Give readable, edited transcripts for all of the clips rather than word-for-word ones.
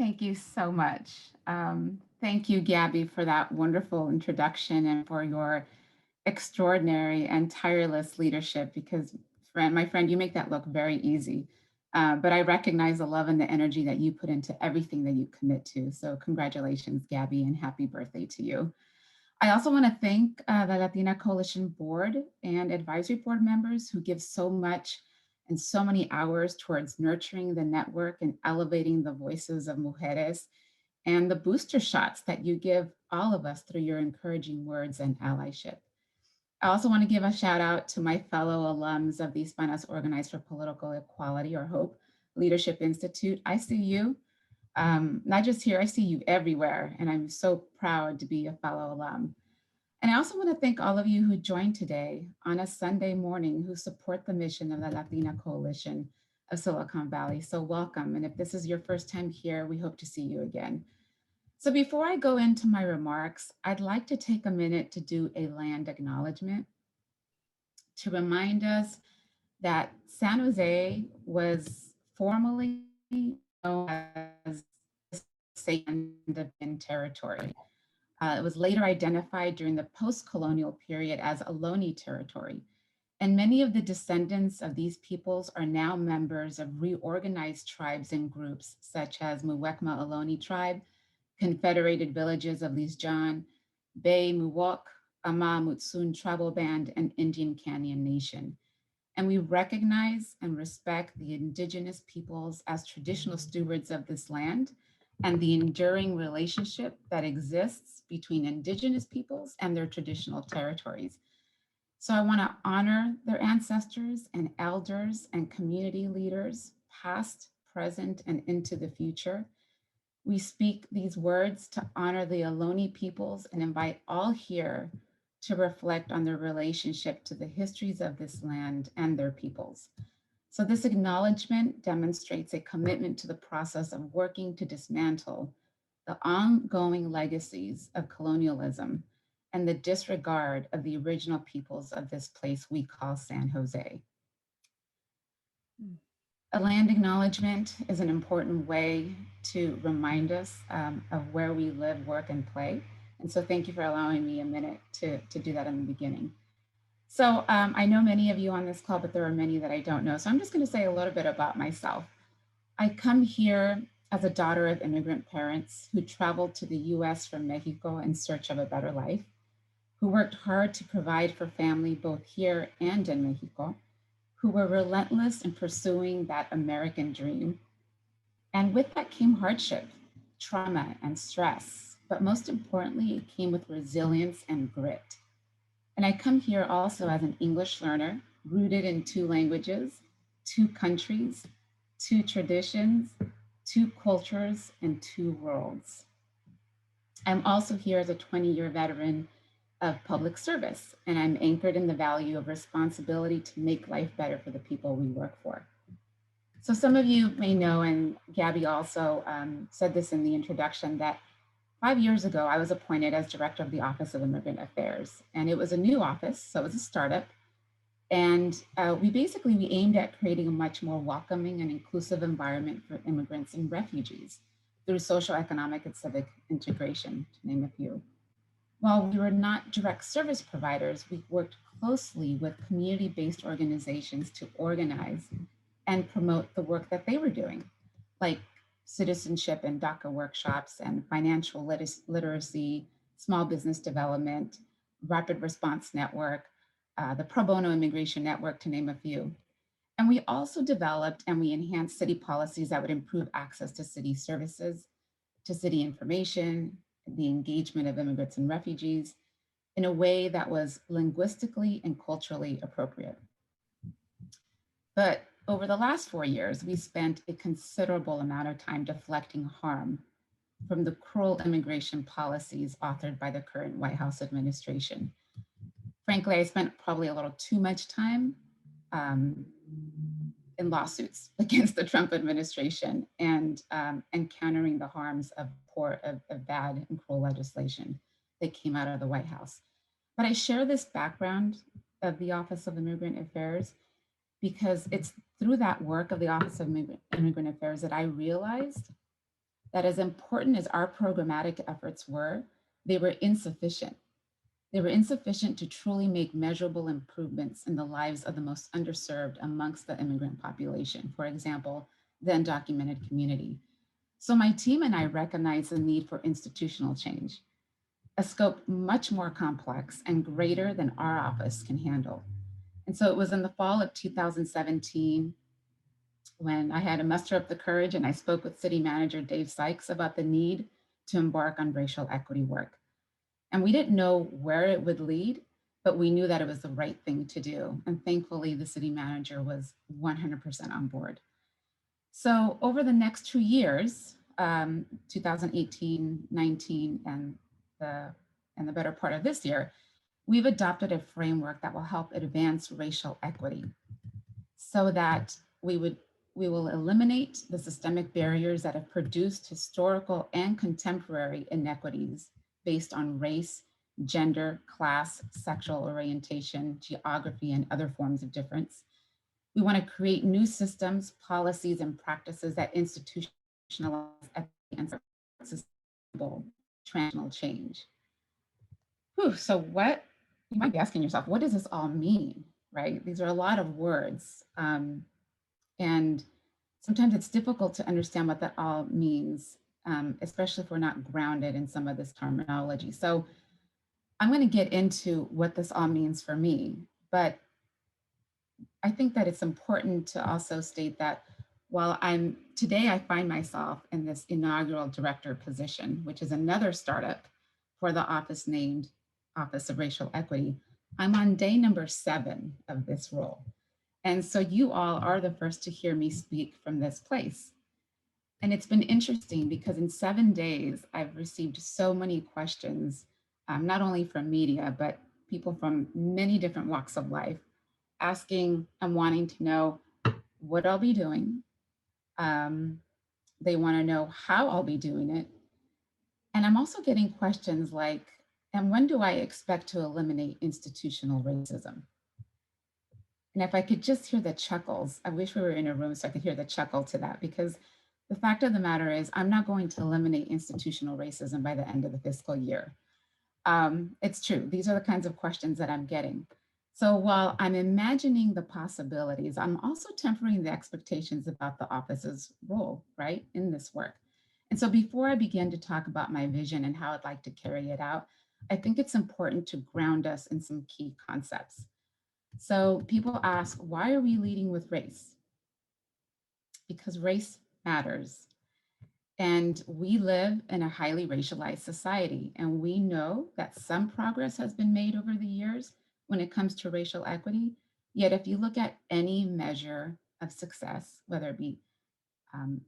Thank you so much. Thank you, Gabby, for that wonderful introduction and for your extraordinary and tireless leadership because, my friend, you make that look very easy. But I recognize the love and the energy that you put into everything that you commit to. So congratulations, Gabby, and happy birthday to you. I also want to thank the Latina Coalition Board and Advisory Board members who give so much and so many hours towards nurturing the network and elevating the voices of mujeres and the booster shots that you give all of us through your encouraging words and allyship. I also want to give a shout out to my fellow alums of the Hispanas Organized for Political Equality, or HOPE Leadership Institute. I see you, not just here, I see you everywhere, and I'm so proud to be a fellow alum. And I also want to thank all of you who joined today on a Sunday morning who support the mission of the Latina Coalition of Silicon Valley. So welcome. And if this is your first time here, we hope to see you again. So before I go into my remarks, I'd like to take a minute to do a land acknowledgement to remind us that San Jose was formerly known as Indian territory. It was later identified during the post-colonial period as Ohlone territory. And many of the descendants of these peoples are now members of reorganized tribes and groups, such as Muwekma Ohlone tribe, Confederated Villages of Lisjan, Bay Muwok, Ama Mutsun Tribal Band, and Indian Canyon Nation. And we recognize and respect the indigenous peoples as traditional stewards of this land and the enduring relationship that exists between indigenous peoples and their traditional territories. So I want to honor their ancestors and elders and community leaders, past, present, and into the future. We speak these words to honor the Ohlone peoples and invite all here to reflect on their relationship to the histories of this land and their peoples. So this acknowledgement demonstrates a commitment to the process of working to dismantle the ongoing legacies of colonialism and the disregard of the original peoples of this place we call San Jose. A land acknowledgement is an important way to remind us of where we live, work, and play. And so thank you for allowing me a minute to do that in the beginning. So I know many of you on this call, but there are many that I don't know. So I'm just going to say a little bit about myself. I come here as a daughter of immigrant parents who traveled to the US from Mexico in search of a better life, who worked hard to provide for family both here and in Mexico, who were relentless in pursuing that American dream. And with that came hardship, trauma, and stress. But most importantly, it came with resilience and grit. And I come here also as an English learner, rooted in two languages, two countries, two traditions, two cultures, and two worlds. I'm also here as a 20-year veteran of public service, and I'm anchored in the value of responsibility to make life better for the people we work for. So some of you may know, and Gabby also said this in the introduction, that 5 years ago, I was appointed as director of the Office of Immigrant Affairs, and it was a new office, so it was a startup. And we aimed at creating a much more welcoming and inclusive environment for immigrants and refugees through social, economic, and civic integration, to name a few. While we were not direct service providers, we worked closely with community-based organizations to organize and promote the work that they were doing, like citizenship and DACA workshops and financial literacy, small business development, rapid response network, the Pro Bono Immigration Network, to name a few. And we also developed and we enhanced city policies that would improve access to city services, to city information, the engagement of immigrants and refugees in a way that was linguistically and culturally appropriate. But over the last 4 years, we spent a considerable amount of time deflecting harm from the cruel immigration policies authored by the current White House administration. Frankly, I spent probably a little too much time in lawsuits against the Trump administration and countering the harms of bad and cruel legislation that came out of the White House. But I share this background of the Office of Immigrant Affairs because it's through that work of the Office of Immigrant Affairs that I realized that as important as our programmatic efforts were, they were insufficient. They were insufficient to truly make measurable improvements in the lives of the most underserved amongst the immigrant population, for example, the undocumented community. So my team and I recognized the need for institutional change, a scope much more complex and greater than our office can handle. And so it was in the fall of 2017 when I had to muster up the courage and I spoke with City Manager Dave Sykes about the need to embark on racial equity work. And we didn't know where it would lead, but we knew that it was the right thing to do. And thankfully, the city manager was 100% on board. So over the next 2 years, 2018, 19, and the better part of this year, we've adopted a framework that will help advance racial equity so that we will eliminate the systemic barriers that have produced historical and contemporary inequities based on race, gender, class, sexual orientation, geography, and other forms of difference. We want to create new systems, policies, and practices that institutionalize equity and sustainable transformational change. Whew, so what, you might be asking yourself, what does this all mean, right? These are a lot of words. And sometimes it's difficult to understand what that all means, especially if we're not grounded in some of this terminology. So I'm going to get into what this all means for me, but I think that it's important to also state that while today I find myself in this inaugural director position, which is another startup for the office named Office of Racial Equity, I'm on day number 7 of this role. And so you all are the first to hear me speak from this place. And it's been interesting because in 7 days, I've received so many questions, not only from media, but people from many different walks of life asking and wanting to know what I'll be doing. They want to know how I'll be doing it. And I'm also getting questions like, and when do I expect to eliminate institutional racism? And if I could just hear the chuckles, I wish we were in a room so I could hear the chuckle to that, because the fact of the matter is I'm not going to eliminate institutional racism by the end of the fiscal year. It's true. These are the kinds of questions that I'm getting. So while I'm imagining the possibilities, I'm also tempering the expectations about the office's role, right, in this work. And so before I begin to talk about my vision and how I'd like to carry it out, I think it's important to ground us in some key concepts. So people ask, why are we leading with race? Because race matters. And we live in a highly racialized society. And we know that some progress has been made over the years when it comes to racial equity. Yet, if you look at any measure of success, whether it be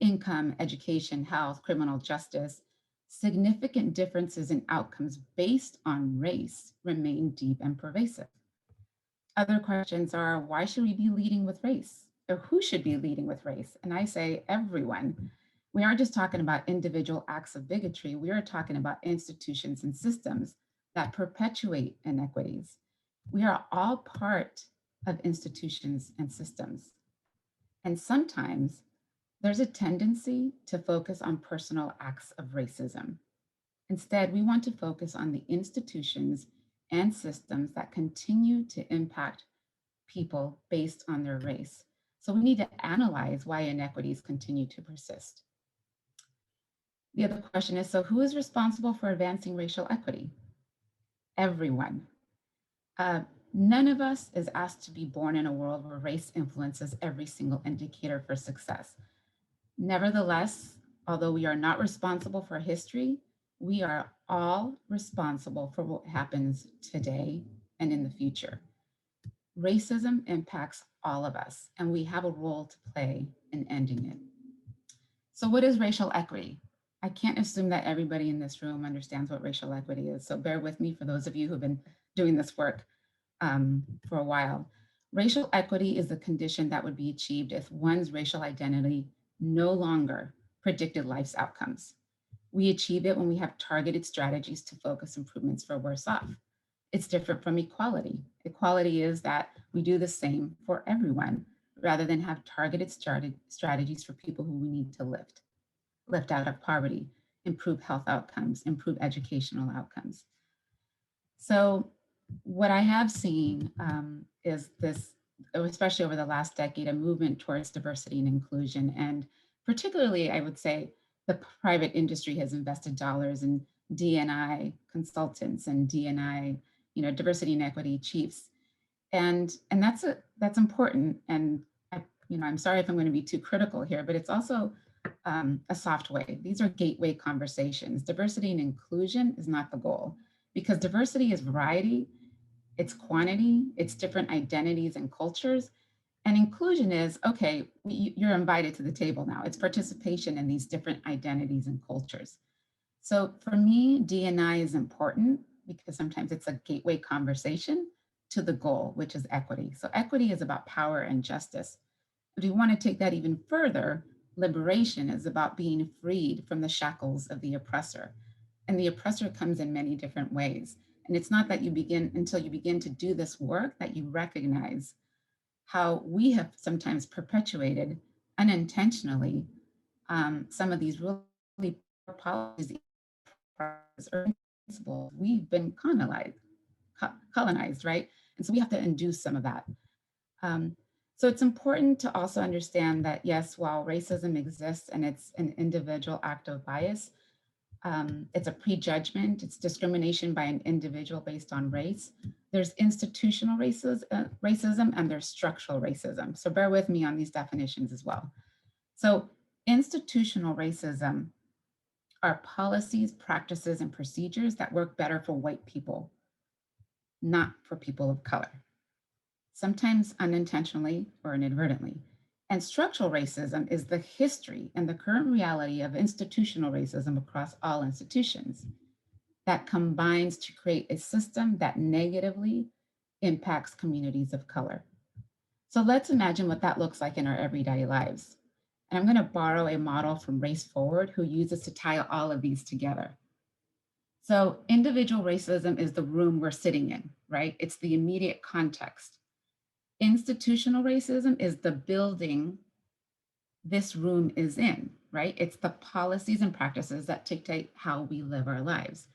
income, education, health, criminal justice, significant differences in outcomes based on race remain deep and pervasive. Other questions are, why should we be leading with race? Or who should be leading with race? And I say everyone. We aren't just talking about individual acts of bigotry. We are talking about institutions and systems that perpetuate inequities. We are all part of institutions and systems. And sometimes there's a tendency to focus on personal acts of racism. Instead, we want to focus on the institutions and systems that continue to impact people based on their race. So we need to analyze why inequities continue to persist. The other question is, so who is responsible for advancing racial equity? Everyone. None of us is asked to be born in a world where race influences every single indicator for success. Nevertheless, although we are not responsible for history, we are all responsible for what happens today and in the future. Racism impacts all of us, and we have a role to play in ending it. So what is racial equity? I can't assume that everybody in this room understands what racial equity is, so bear with me for those of you who've been doing this work for a while. Racial equity is the condition that would be achieved if one's racial identity no longer predicted life's outcomes. We achieve it when we have targeted strategies to focus improvements for worse off. It's different from equality. Equality is that we do the same for everyone rather than have targeted strategies for people who we need to lift. lift out of poverty, improve health outcomes, improve educational outcomes. So what I have seen is this, especially over the last decade, a movement towards diversity and inclusion. And particularly, I would say the private industry has invested dollars in D&I consultants and D&I, diversity and equity chiefs. And that's important. And I'm sorry if I'm going to be too critical here, but it's also a soft way. These are gateway conversations. Diversity and inclusion is not the goal, because diversity is variety, it's quantity, it's different identities and cultures. And inclusion is, okay, you're invited to the table now. It's participation in these different identities and cultures. So for me, D&I is important because sometimes it's a gateway conversation to the goal, which is equity. So equity is about power and justice. If you want to take that even further, liberation is about being freed from the shackles of the oppressor. And the oppressor comes in many different ways. And it's not that until you begin to do this work that you recognize how we have sometimes perpetuated unintentionally some of these really poor policies or principles. We've been colonized, right? And so we have to undo some of that. Um, so it's important to also understand that, yes, while racism exists and it's an individual act of bias, it's a prejudgment, it's discrimination by an individual based on race. There's institutional racism and there's structural racism. So bear with me on these definitions as well. So institutional racism are policies, practices, and procedures that work better for white people, not for people of color, sometimes unintentionally or inadvertently. And structural racism is the history and the current reality of institutional racism across all institutions that combines to create a system that negatively impacts communities of color. So let's imagine what that looks like in our everyday lives. And I'm going to borrow a model from Race Forward, who uses to tie all of these together. So individual racism is the room we're sitting in, right? It's the immediate context. Institutional racism is the building this room is in, right? It's the policies and practices that dictate how we live our lives.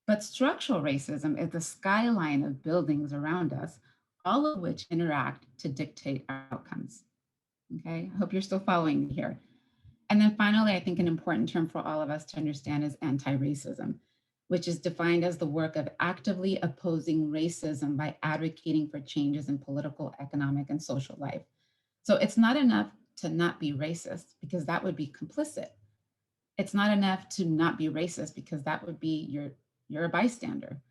But structural racism is the skyline of buildings around us, all of which interact to dictate our outcomes. Okay, I hope you're still following me here. And then finally, I think an important term for all of us to understand is anti-racism, which is defined as the work of actively opposing racism by advocating for changes in political, economic, and social life. So it's not enough to not be racist, because that would be complicit. It's not enough to not be racist, because that would be you're a bystander.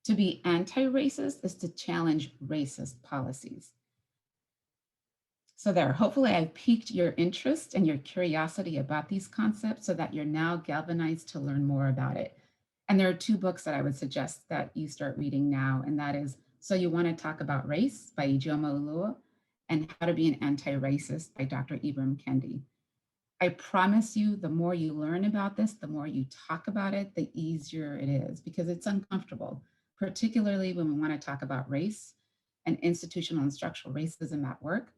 To be anti-racist is to challenge racist policies. So there, hopefully I've piqued your interest and your curiosity about these concepts so that you're now galvanized to learn more about it. And there are two books that I would suggest that you start reading now, and that is So You Want to Talk About Race by Ijoma Oluo and How to Be an Anti-Racist by Dr. Ibram Kendi. I promise you, the more you learn about this, the more you talk about it, the easier it is, because it's uncomfortable, particularly when we want to talk about race and institutional and structural racism at work.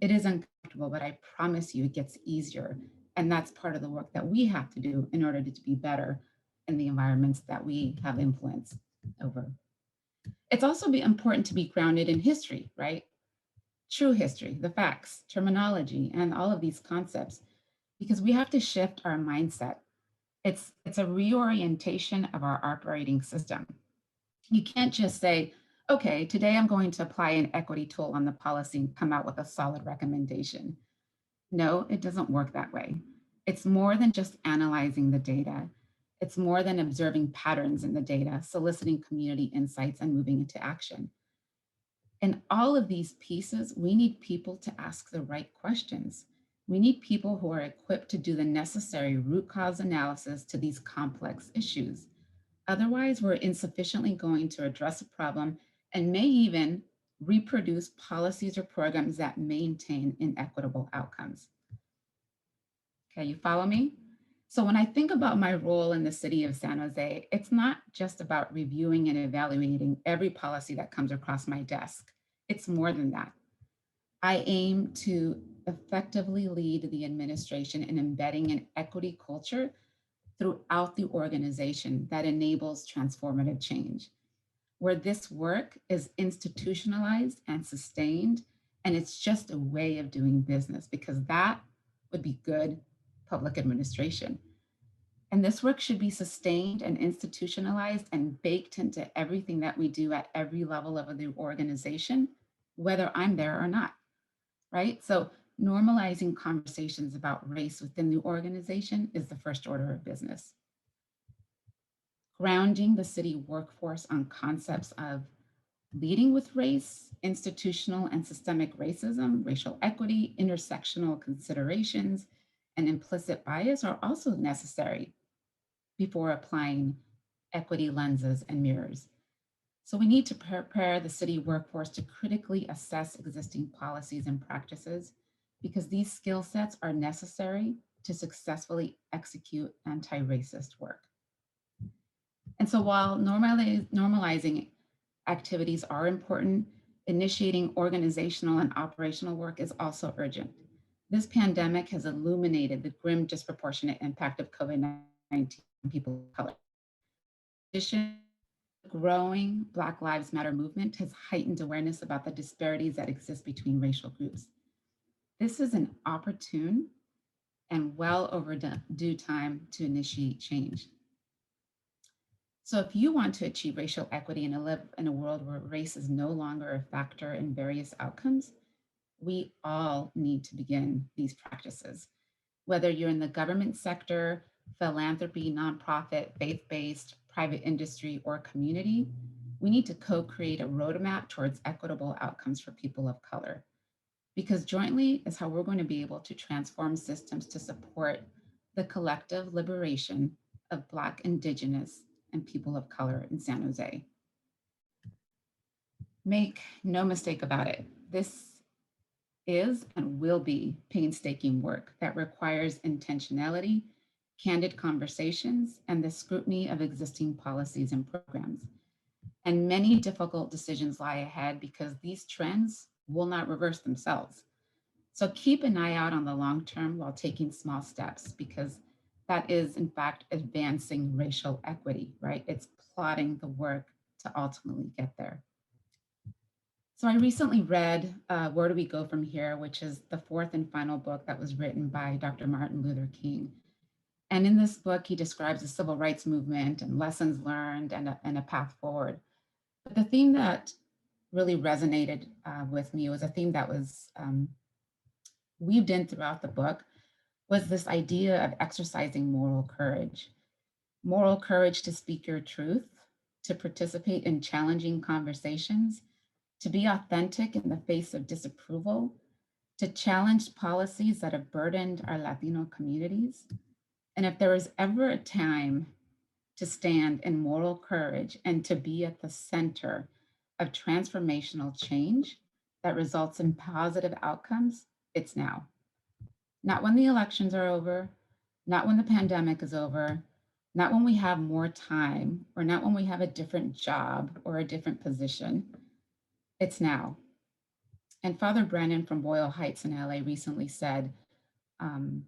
It is uncomfortable, but I promise you it gets easier. And that's part of the work that we have to do in order to be better in the environments that we have influence over. It's also important to be grounded in history, right? True history, the facts, terminology, and all of these concepts, because we have to shift our mindset. It's a reorientation of our operating system. You can't just say, okay, today I'm going to apply an equity tool on the policy and come out with a solid recommendation. No, it doesn't work that way. It's more than just analyzing the data. It's more than observing patterns in the data, soliciting community insights, and moving into action. In all of these pieces, we need people to ask the right questions. We need people who are equipped to do the necessary root cause analysis to these complex issues. Otherwise, we're insufficiently going to address a problem and may even reproduce policies or programs that maintain inequitable outcomes. Okay, you follow me? So when I think about my role in the city of San Jose, it's not just about reviewing and evaluating every policy that comes across my desk. It's more than that. I aim to effectively lead the administration in embedding an equity culture throughout the organization that enables transformative change, where this work is institutionalized and sustained, and it's just a way of doing business, because that would be good public administration. And this work should be sustained and institutionalized and baked into everything that we do at every level of the organization, whether I'm there or not, right? So normalizing conversations about race within the organization is the first order of business. Grounding the city workforce on concepts of leading with race, institutional and systemic racism, racial equity, intersectional considerations, and implicit bias are also necessary before applying equity lenses and mirrors. So we need to prepare the city workforce to critically assess existing policies and practices, because these skill sets are necessary to successfully execute anti-racist work. And so while normalizing activities are important, initiating organizational and operational work is also urgent. This pandemic has illuminated the grim disproportionate impact of COVID-19 on people of color. In addition, the growing Black Lives Matter movement has heightened awareness about the disparities that exist between racial groups. This is an opportune and well overdue time to initiate change. So if you want to achieve racial equity and live in a world where race is no longer a factor in various outcomes, we all need to begin these practices. Whether you're in the government sector, philanthropy, nonprofit, faith-based, private industry, or community, we need to co-create a roadmap towards equitable outcomes for people of color. Because jointly is how we're going to be able to transform systems to support the collective liberation of Black, Indigenous, and people of color in San Jose. Make no mistake about it, this is and will be painstaking work that requires intentionality, candid conversations, and the scrutiny of existing policies and programs. And many difficult decisions lie ahead, because these trends will not reverse themselves. So keep an eye out on the long term while taking small steps, because that is, in fact, advancing racial equity, right? It's plotting the work to ultimately get there. So I recently read Where Do We Go From Here, which is the fourth and final book that was written by Dr. Martin Luther King. And in this book, he describes the civil rights movement and lessons learned and a path forward. But the theme that really resonated with me was a theme that was weaved in throughout the book, was this idea of exercising moral courage to speak your truth, to participate in challenging conversations, to be authentic in the face of disapproval, to challenge policies that have burdened our Latino communities. And if there was ever a time to stand in moral courage and to be at the center of transformational change that results in positive outcomes, it's now. Not when the elections are over, not when the pandemic is over, not when we have more time, or not when we have a different job or a different position. It's now. And Father Brennan from Boyle Heights in LA recently said, um,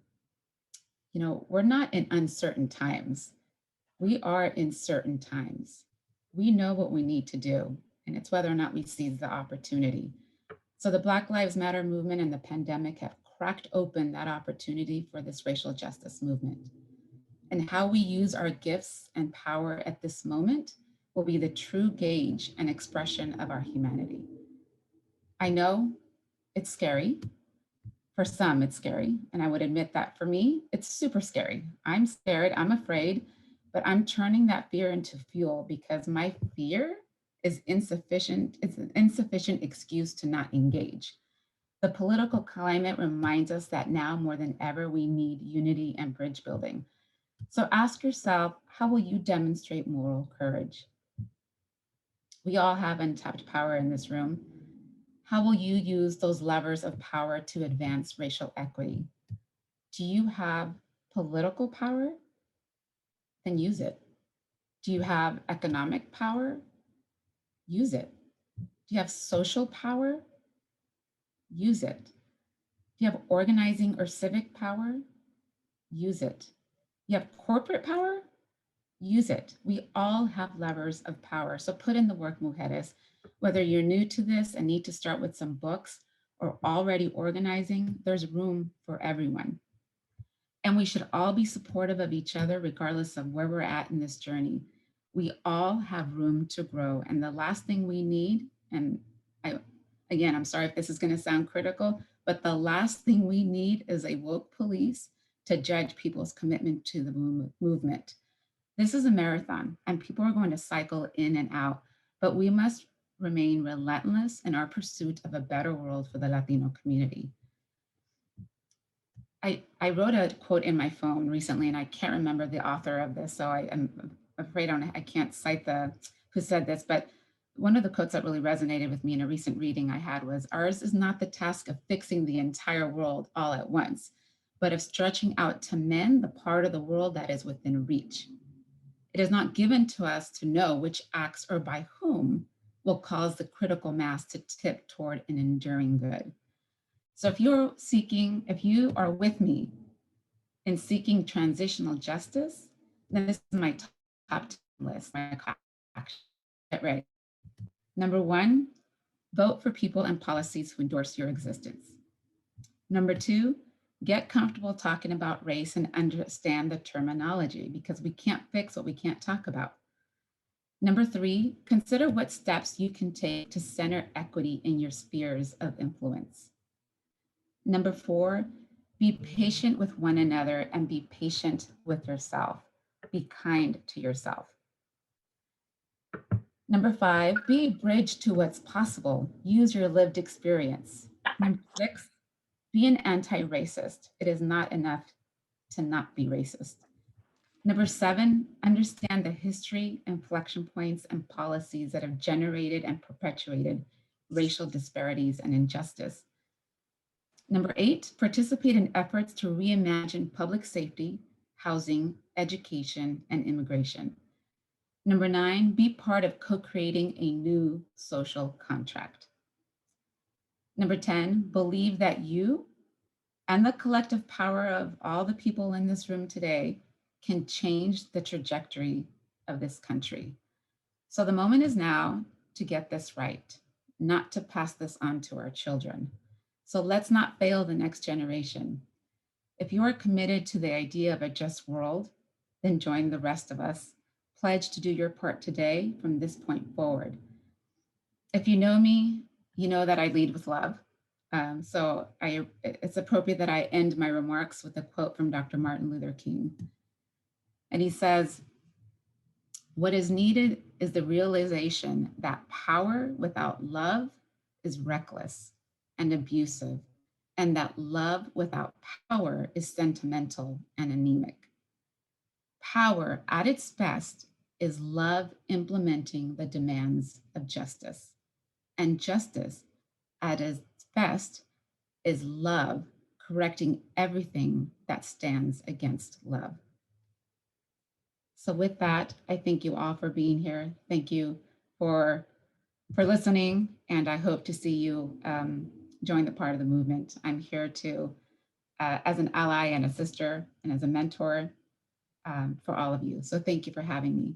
we're not in uncertain times. We are in certain times. We know what we need to do, and it's whether or not we seize the opportunity. So the Black Lives Matter movement and the pandemic have cracked open that opportunity for this racial justice movement. And how we use our gifts and power at this moment will be the true gauge and expression of our humanity. I know it's scary. For some, it's scary. And I would admit that for me, it's super scary. I'm scared, I'm afraid, but I'm turning that fear into fuel, because my fear is insufficient. It's an insufficient excuse to not engage. The political climate reminds us that now more than ever, we need unity and bridge building. So ask yourself, how will you demonstrate moral courage? We all have untapped power in this room. How will you use those levers of power to advance racial equity? Do you have political power? Then use it. Do you have economic power? Use it. Do you have social power? Use it. If you have organizing or civic power, use it. You have corporate power, use it. We all have levers of power. So put in the work, mujeres. Whether you're new to this and need to start with some books or already organizing, there's room for everyone. And we should all be supportive of each other, regardless of where we're at in this journey. We all have room to grow. And the last thing we need, and again, I'm sorry if this is going to sound critical, but the last thing we need is a woke police to judge people's commitment to the movement. This is a marathon and people are going to cycle in and out, but we must remain relentless in our pursuit of a better world for the Latino community. I wrote a quote in my phone recently, and I can't remember the author of this, so I'm afraid I can't cite who said this, but one of the quotes that really resonated with me in a recent reading I had was, ours is not the task of fixing the entire world all at once, but of stretching out to mend the part of the world that is within reach. It is not given to us to know which acts or by whom will cause the critical mass to tip toward an enduring good. So if you are with me in seeking transitional justice, then this is my top 10 list, my action. Get ready. Number one, vote for people and policies who endorse your existence. Number two, get comfortable talking about race and understand the terminology, because we can't fix what we can't talk about. Number three, consider what steps you can take to center equity in your spheres of influence. Number four, be patient with one another and be patient with yourself. Be kind to yourself. Number five, be a bridge to what's possible. Use your lived experience. Number six, be an anti-racist. It is not enough to not be racist. Number seven, understand the history, inflection points, and policies that have generated and perpetuated racial disparities and injustice. Number eight, participate in efforts to reimagine public safety, housing, education, and immigration. Number nine, be part of co-creating a new social contract. Number 10, believe that you and the collective power of all the people in this room today can change the trajectory of this country. So the moment is now to get this right, not to pass this on to our children. So let's not fail the next generation. If you are committed to the idea of a just world, then join the rest of us. Pledge to do your part today from this point forward. If you know me, you know that I lead with love. It's appropriate that I end my remarks with a quote from Dr. Martin Luther King. And he says, what is needed is the realization that power without love is reckless and abusive, and that love without power is sentimental and anemic. Power at its best is love implementing the demands of justice, and justice at its best is love correcting everything that stands against love. So with that, I thank you all for being here. Thank you for listening, and I hope to see you join the part of the movement. I'm here to, as an ally and a sister and as a mentor for all of you. So thank you for having me.